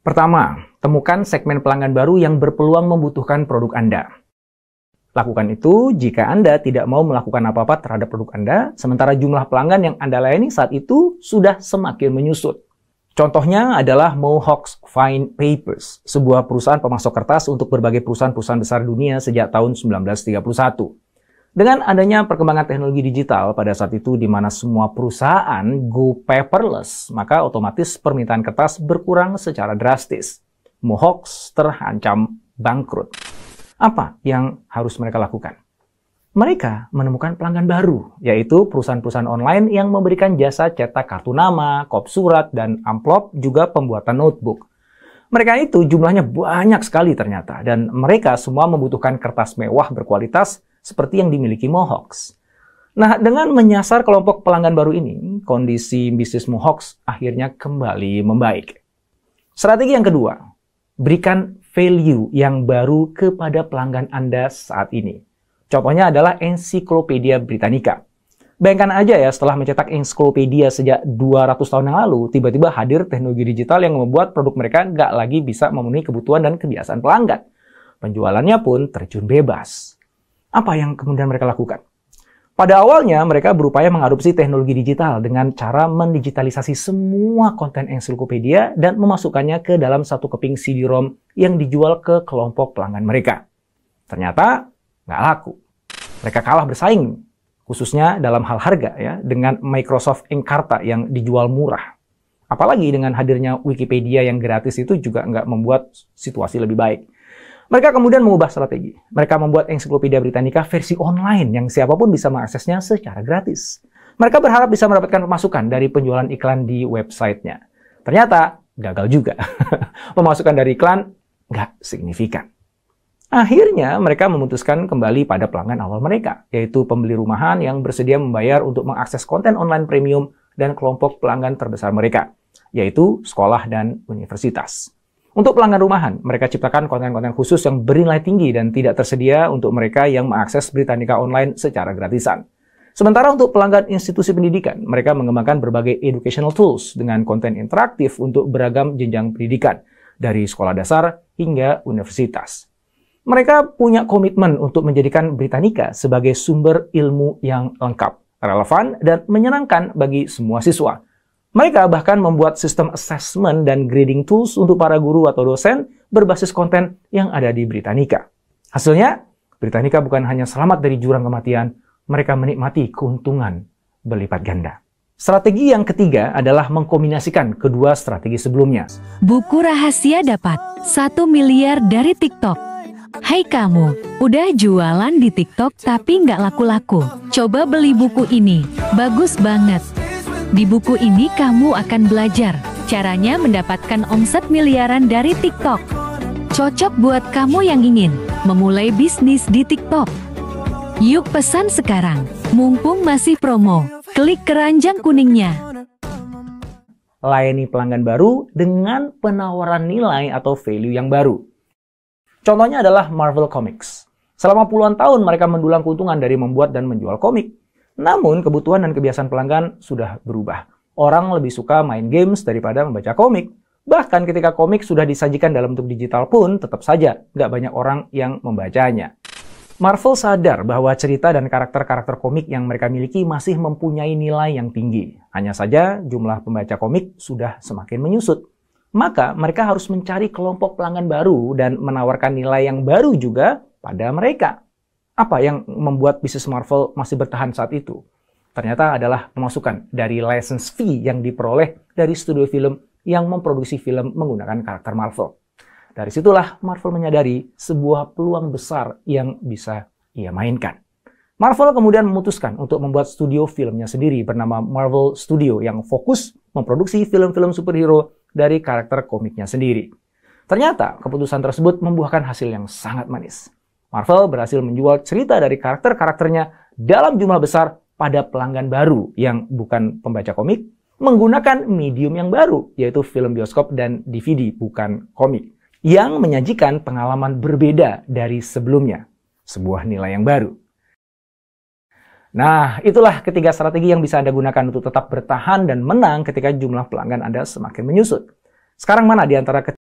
Pertama, temukan segmen pelanggan baru yang berpeluang membutuhkan produk Anda. Lakukan itu jika Anda tidak mau melakukan apa-apa terhadap produk Anda, sementara jumlah pelanggan yang Anda layani saat itu sudah semakin menyusut. Contohnya adalah Mohawk's Fine Papers, sebuah perusahaan pemasok kertas untuk berbagai perusahaan-perusahaan besar dunia sejak tahun 1931. Dengan adanya perkembangan teknologi digital pada saat itu di mana semua perusahaan go paperless, maka otomatis permintaan kertas berkurang secara drastis. Mohawk's terancam bangkrut. Apa yang harus mereka lakukan? Mereka menemukan pelanggan baru, yaitu perusahaan-perusahaan online yang memberikan jasa cetak kartu nama, kop surat, dan amplop, juga pembuatan notebook. Mereka itu jumlahnya banyak sekali ternyata, dan mereka semua membutuhkan kertas mewah berkualitas seperti yang dimiliki Mohawk's. Nah, dengan menyasar kelompok pelanggan baru ini, kondisi bisnis Mohawk's akhirnya kembali membaik. Strategi yang kedua, berikan value yang baru kepada pelanggan Anda saat ini. Contohnya adalah Encyclopedia Britannica. Bayangkan aja ya, setelah mencetak ensiklopedia sejak 200 tahun yang lalu, tiba-tiba hadir teknologi digital yang membuat produk mereka nggak lagi bisa memenuhi kebutuhan dan kebiasaan pelanggan. Penjualannya pun terjun bebas. Apa yang kemudian mereka lakukan? Pada awalnya, mereka berupaya mengadopsi teknologi digital dengan cara mendigitalisasi semua konten ensiklopedia dan memasukkannya ke dalam satu keping CD-ROM yang dijual ke kelompok pelanggan mereka. Ternyata, nggak laku. Mereka kalah bersaing, khususnya dalam hal harga ya, dengan Microsoft Encarta yang dijual murah. Apalagi dengan hadirnya Wikipedia yang gratis itu juga nggak membuat situasi lebih baik. Mereka kemudian mengubah strategi. Mereka membuat Encyclopedia Britannica versi online yang siapapun bisa mengaksesnya secara gratis. Mereka berharap bisa mendapatkan pemasukan dari penjualan iklan di websitenya. Ternyata gagal juga. Pemasukan dari iklan nggak signifikan. Akhirnya mereka memutuskan kembali pada pelanggan awal mereka, yaitu pembeli rumahan yang bersedia membayar untuk mengakses konten online premium dan kelompok pelanggan terbesar mereka, yaitu sekolah dan universitas. Untuk pelanggan rumahan, mereka ciptakan konten-konten khusus yang bernilai tinggi dan tidak tersedia untuk mereka yang mengakses Britannica Online secara gratisan. Sementara untuk pelanggan institusi pendidikan, mereka mengembangkan berbagai educational tools dengan konten interaktif untuk beragam jenjang pendidikan, dari sekolah dasar hingga universitas. Mereka punya komitmen untuk menjadikan Britannica sebagai sumber ilmu yang lengkap, relevan, dan menyenangkan bagi semua siswa. Mereka bahkan membuat sistem assessment dan grading tools untuk para guru atau dosen berbasis konten yang ada di Britannica. Hasilnya, Britannica bukan hanya selamat dari jurang kematian, mereka menikmati keuntungan berlipat ganda. Strategi yang ketiga adalah mengkombinasikan kedua strategi sebelumnya. Buku rahasia dapat 1 miliar dari TikTok. Hai kamu, udah jualan di TikTok tapi nggak laku-laku? Coba beli buku ini, bagus banget. Di buku ini kamu akan belajar caranya mendapatkan omset miliaran dari TikTok. Cocok buat kamu yang ingin memulai bisnis di TikTok. Yuk pesan sekarang, mumpung masih promo. Klik keranjang kuningnya. Layani pelanggan baru dengan penawaran nilai atau value yang baru. Contohnya adalah Marvel Comics. Selama puluhan tahun mereka mendulang keuntungan dari membuat dan menjual komik. Namun, kebutuhan dan kebiasaan pelanggan sudah berubah. Orang lebih suka main games daripada membaca komik. Bahkan ketika komik sudah disajikan dalam bentuk digital pun, tetap saja nggak banyak orang yang membacanya. Marvel sadar bahwa cerita dan karakter-karakter komik yang mereka miliki masih mempunyai nilai yang tinggi. Hanya saja, jumlah pembaca komik sudah semakin menyusut. Maka, mereka harus mencari kelompok pelanggan baru dan menawarkan nilai yang baru juga pada mereka. Apa yang membuat bisnis Marvel masih bertahan saat itu? Ternyata adalah pemasukan dari license fee yang diperoleh dari studio film yang memproduksi film menggunakan karakter Marvel. Dari situlah Marvel menyadari sebuah peluang besar yang bisa ia mainkan. Marvel kemudian memutuskan untuk membuat studio filmnya sendiri bernama Marvel Studio yang fokus memproduksi film-film superhero dari karakter komiknya sendiri. Ternyata keputusan tersebut membuahkan hasil yang sangat manis. Marvel berhasil menjual cerita dari karakter-karakternya dalam jumlah besar pada pelanggan baru yang bukan pembaca komik, menggunakan medium yang baru, yaitu film bioskop dan DVD, bukan komik, yang menyajikan pengalaman berbeda dari sebelumnya, sebuah nilai yang baru. Nah, itulah ketiga strategi yang bisa Anda gunakan untuk tetap bertahan dan menang ketika jumlah pelanggan Anda semakin menyusut. Sekarang mana di antara